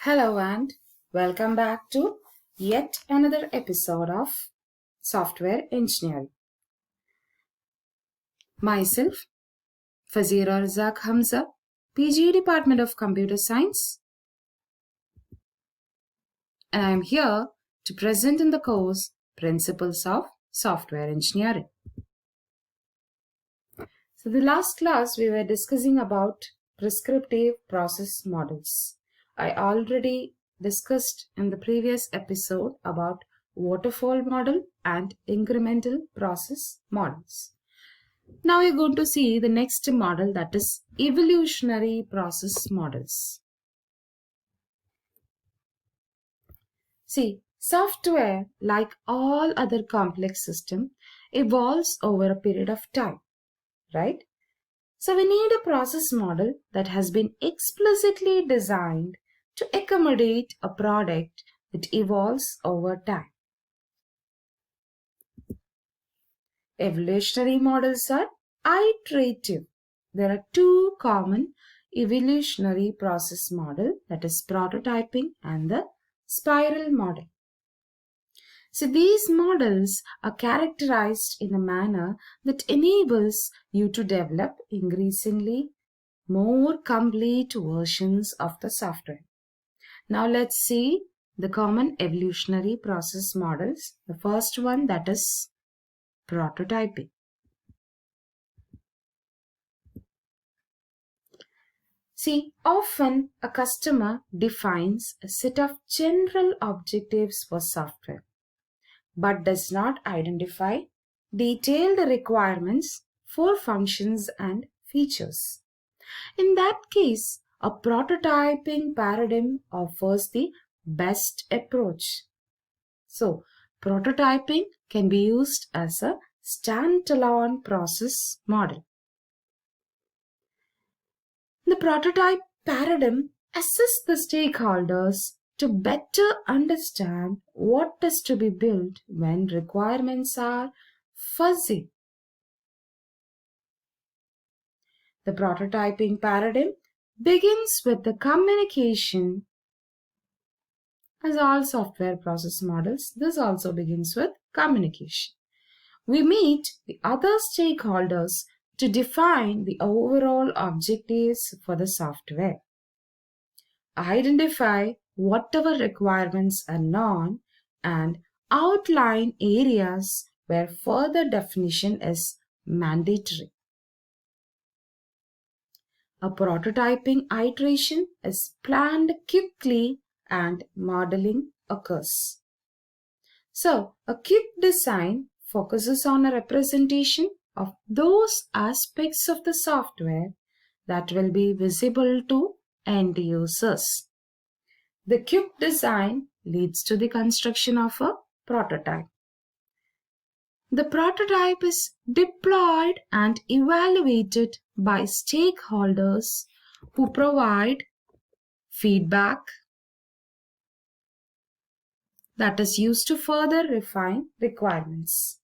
Hello and welcome back to yet another episode of Software Engineering. Myself, Fazira Razak Hamza, PG Department of Computer Science, and I am here to present in the course Principles of Software Engineering. So the last class we were discussing about prescriptive process models. I already discussed in the previous episode about waterfall model and incremental process models. Now we're going to see the next model, that is evolutionary process models. See, software, like all other complex systems, evolves over a period of time, right? So we need a process model that has been explicitly designed to accommodate a product that evolves over time. Evolutionary models are iterative. There are two common evolutionary process models, that is prototyping and the spiral model. So these models are characterized in a manner that enables you to develop increasingly more complete versions of the software. Now let's see the common evolutionary process models. The first one, that is prototyping. See, often a customer defines a set of general objectives for software, but does not identify detailed requirements for functions and features. In that case, a prototyping paradigm offers the best approach. So, prototyping can be used as a standalone process model. The prototype paradigm assists the stakeholders to better understand what is to be built when requirements are fuzzy. The prototyping paradigm begins with the communication. As all software process models, this also begins with communication. We meet the other stakeholders to define the overall objectives for the software, identify whatever requirements are known, and outline areas where further definition is mandatory. A prototyping iteration is planned quickly and modeling occurs. So, a quick design focuses on a representation of those aspects of the software that will be visible to end users. The quick design leads to the construction of a prototype. The prototype is deployed and evaluated by stakeholders who provide feedback that is used to further refine requirements.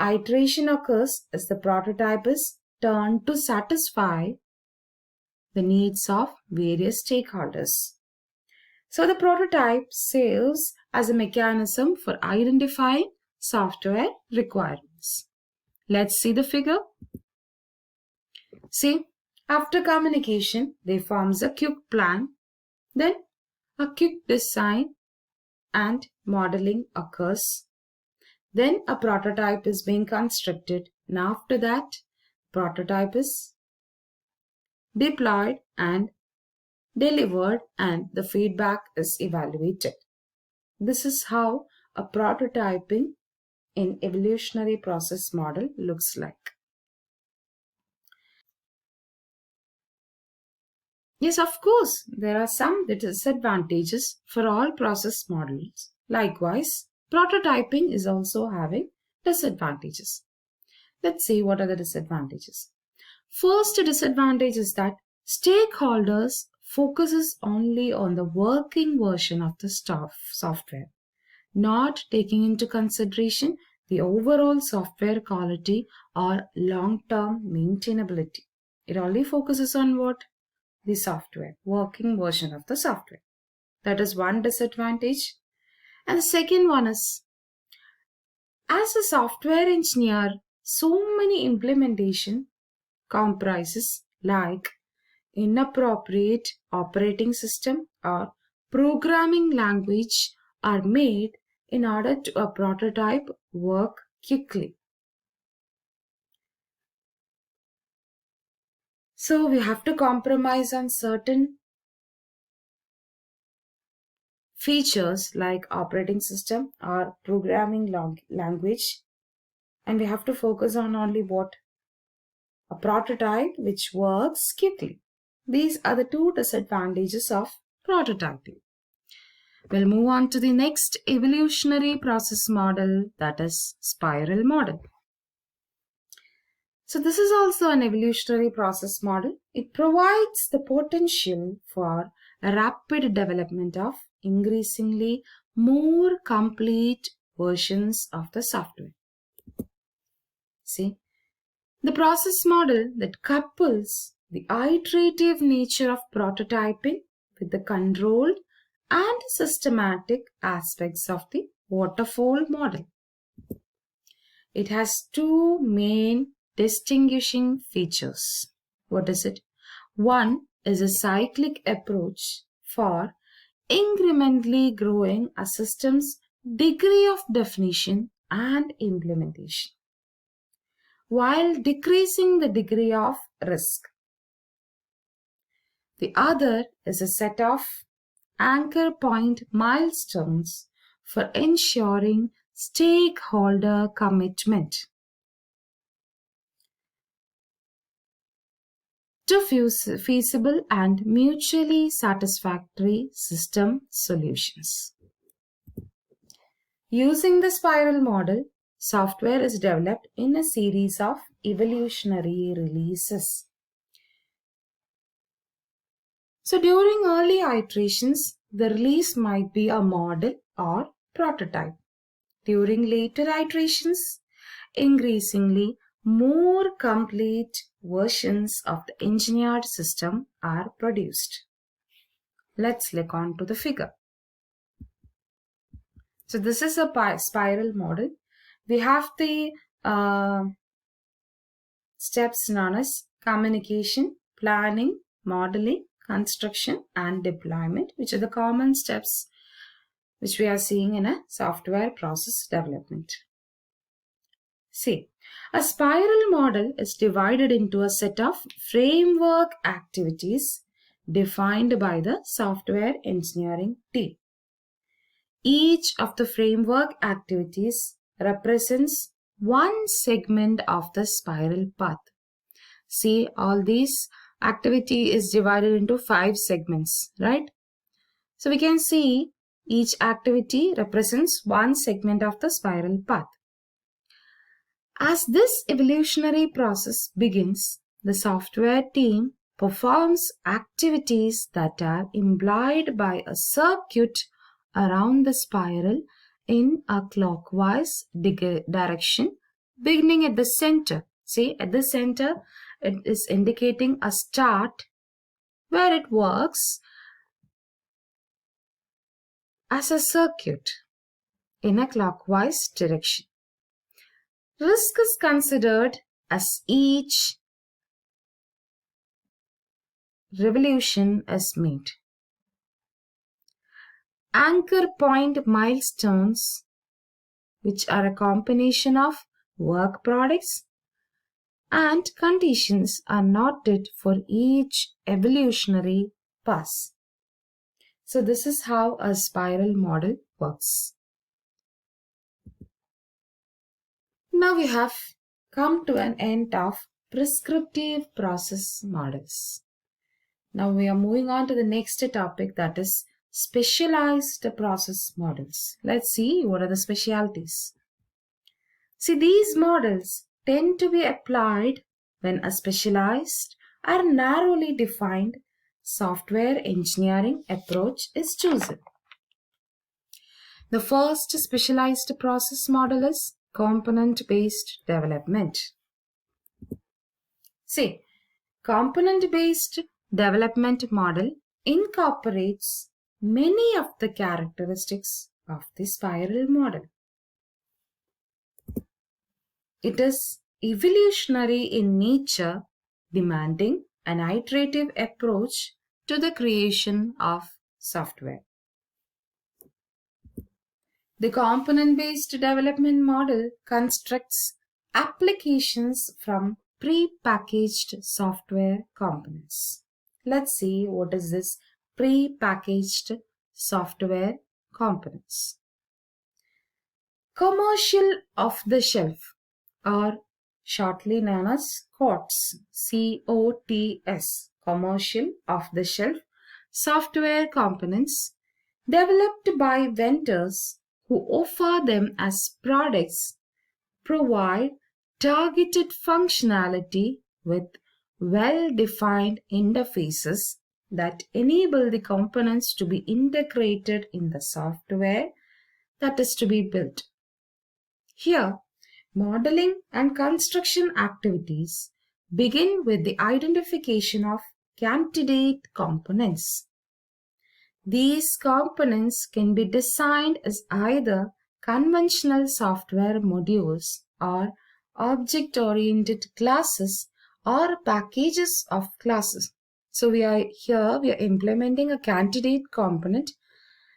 Iteration occurs as the prototype is turned to satisfy the needs of various stakeholders. So the prototype serves as a mechanism for identifying software requirements. Let's see the figure. See, after communication, they forms a quick plan, then a quick design and modeling occurs. Then a prototype is being constructed, and after that, prototype is deployed and delivered, and the feedback is evaluated. This is how a prototyping in evolutionary process model looks like. Yes, of course, there are some disadvantages for all process models. Likewise, prototyping is also having disadvantages. Let's see what are the disadvantages. First disadvantage is that stakeholders focuses only on the working version of the software, not taking into consideration the overall software quality or long-term maintainability. It only focuses on what? The software, working version of the software. That is one disadvantage. And the second one is, as a software engineer, so many implementation comprises like inappropriate operating system or programming language are made in order to a prototype work quickly. So we have to compromise on certain features like operating system or programming language, and we have to focus on only what a prototype which works quickly. These are the two disadvantages of prototyping. We'll move on to the next evolutionary process model, that is spiral model. So this is also an evolutionary process model. It provides the potential for a rapid development of increasingly more complete versions of the software. See, the process model that couples the iterative nature of prototyping with the controlled and systematic aspects of the waterfall model. It has two main distinguishing features. What is it? One is a cyclic approach for incrementally growing a system's degree of definition and implementation, while decreasing the degree of risk. The other is a set of anchor point milestones for ensuring stakeholder commitment to feasible and mutually satisfactory system solutions. Using the spiral model, software is developed in a series of evolutionary releases. So during early iterations, the release might be a model or prototype. During later iterations, increasingly more complete versions of the engineered system are produced. Let's look on to the figure. So this is a spiral model. We have the steps known as communication, planning, modeling, construction and deployment, which are the common steps which we are seeing in a software process development. See, a spiral model is divided into a set of framework activities defined by the software engineering team. Each of the framework activities represents one segment of the spiral path. See, all these activity is divided into 5 segments, right? So we can see each activity represents one segment of the spiral path. As this evolutionary process begins, the software team performs activities that are implied by a circuit around the spiral in a clockwise direction, beginning at the center. See, at the center, it is indicating a start where it works as a circuit in a clockwise direction. Risk is considered as each revolution is made. Anchor point milestones, which are a combination of work products and conditions, are noted for each evolutionary pass. So this is how a spiral model works. Now we have come to an end of prescriptive process models. Now we are moving on to the next topic, that is specialized process models. Let's see what are the specialties. See, these models tend to be applied when a specialized or narrowly defined software engineering approach is chosen. The first specialized process model is component-based development. See, component-based development model incorporates many of the characteristics of the spiral model. It is evolutionary in nature, demanding an iterative approach to the creation of software. The component-based development model constructs applications from pre-packaged software components. Let's see what is this pre-packaged software components. Commercial off-the-shelf, or shortly known as COTS, C-O-T-S, commercial off-the-shelf software components developed by vendors who offer them as products provide targeted functionality with well-defined interfaces that enable the components to be integrated in the software that is to be built. Here, modeling and construction activities begin with the identification of candidate components. These components can be designed as either conventional software modules or object-oriented classes or packages of classes. So we are implementing a candidate component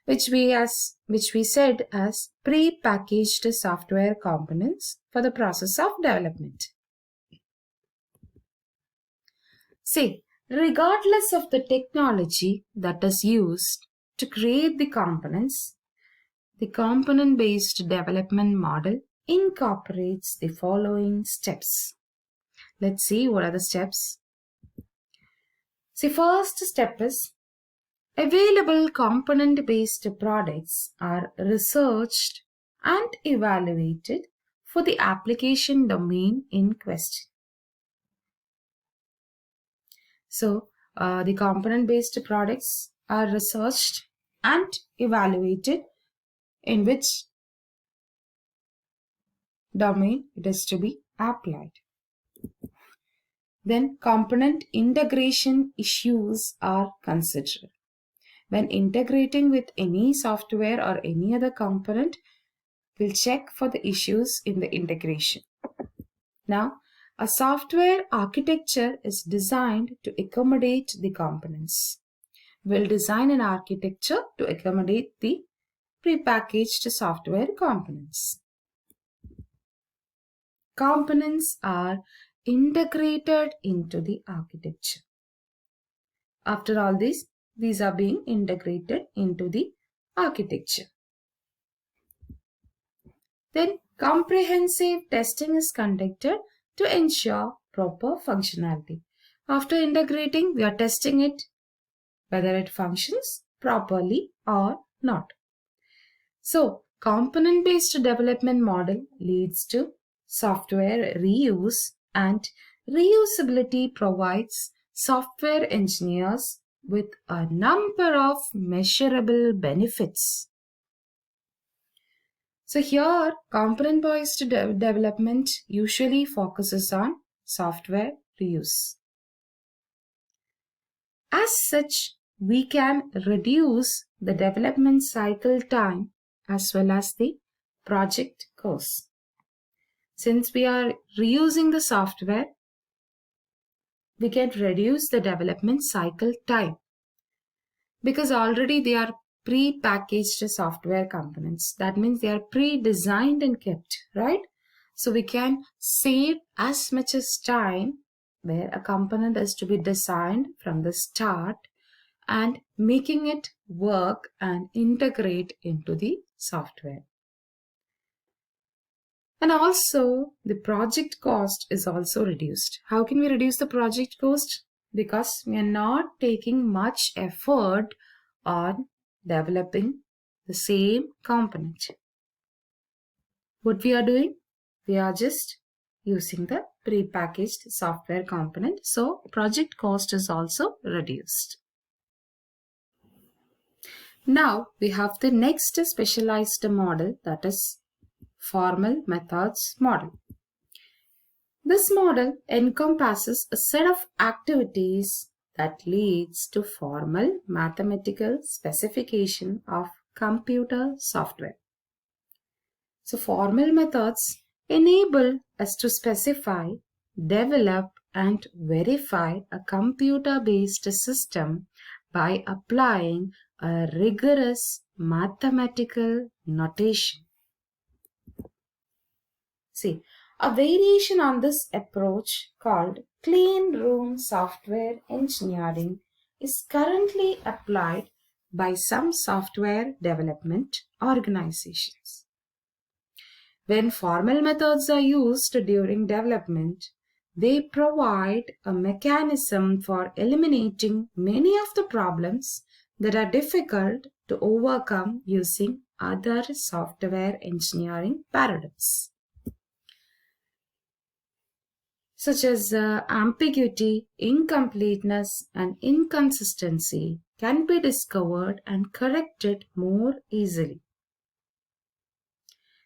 which we said as pre-packaged software components for the process of development. See, regardless of the technology that is used to create the components, the component-based development model incorporates the following steps. Let's see what are the steps. The first step is available component-based products are researched and evaluated for the application domain in question. So, the component-based products are researched and evaluated in which domain it is to be applied. Then, component integration issues are considered. When integrating with any software or any other component, we'll check for the issues in the integration. Now, a software architecture is designed to accommodate the components. We'll design an architecture to accommodate the prepackaged software components. Components are integrated into the architecture. After all this, these are being integrated into the architecture. Then comprehensive testing is conducted to ensure proper functionality. After integrating, we are testing it whether it functions properly or not. So, component-based development model leads to software reuse, and reusability provides software engineers with a number of measurable benefits. So here, component-based development usually focuses on software reuse. As such, we can reduce the development cycle time as well as the project cost. Since we are reusing the software, we can reduce the development cycle time because already they are pre-packaged software components. That means they are pre-designed and kept, right? So we can save as much as time where a component is to be designed from the start and making it work and integrate into the software. And also the project cost is also reduced. How can we reduce the project cost? Because we are not taking much effort on developing the same component. What we are doing? We are just using the pre-packaged software component. So project cost is also reduced. Now we have the next specialized model, that is formal methods model. This model encompasses a set of activities that leads to formal mathematical specification of computer software. So formal methods enable us to specify, develop and verify a computer-based system by applying a rigorous mathematical notation. See, a variation on this approach called clean room software engineering is currently applied by some software development organizations. When formal methods are used during development, they provide a mechanism for eliminating many of the problems that are difficult to overcome using other software engineering paradigms, such as ambiguity, incompleteness, and inconsistency can be discovered and corrected more easily.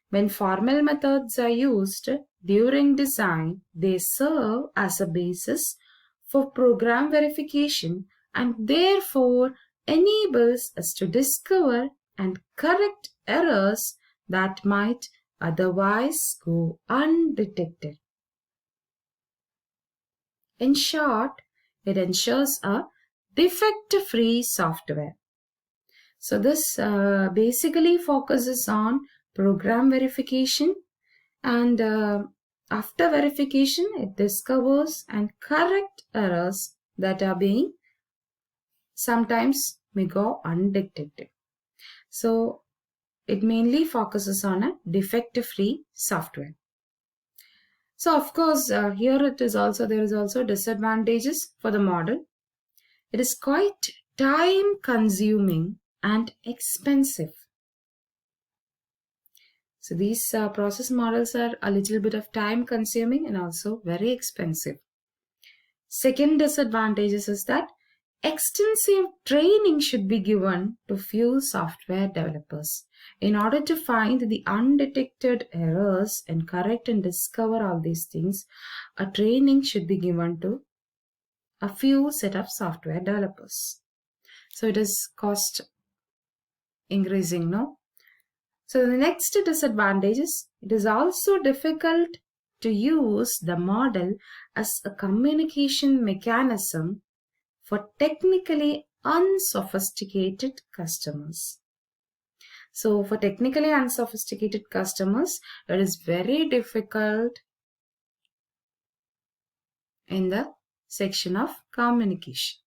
When formal methods are used during design, they serve as a basis for program verification and therefore enables us to discover and correct errors that might otherwise go undetected. In short, it ensures a defect-free software. So this basically focuses on program verification, and after verification it discovers and correct errors that are being sometimes may go undetected. So it mainly focuses on a defect-free software. So of course here there is also disadvantages for the model. It is quite time consuming and expensive. So these process models are a little bit of time consuming and also very expensive. Second disadvantage is that extensive training should be given to few software developers. In order to find the undetected errors and correct and discover all these things, a training should be given to a few set of software developers. So it is cost increasing, no? So the next disadvantage is it is also difficult to use the model as a communication mechanism for technically unsophisticated customers. So for technically unsophisticated customers, it is very difficult in the section of communication.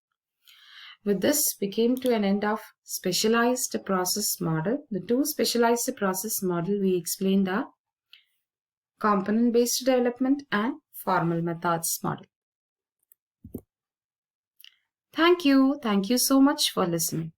With this, we came to an end of specialized process model. The two specialized process model we explained are component-based development and formal methods model. Thank you. Thank you so much for listening.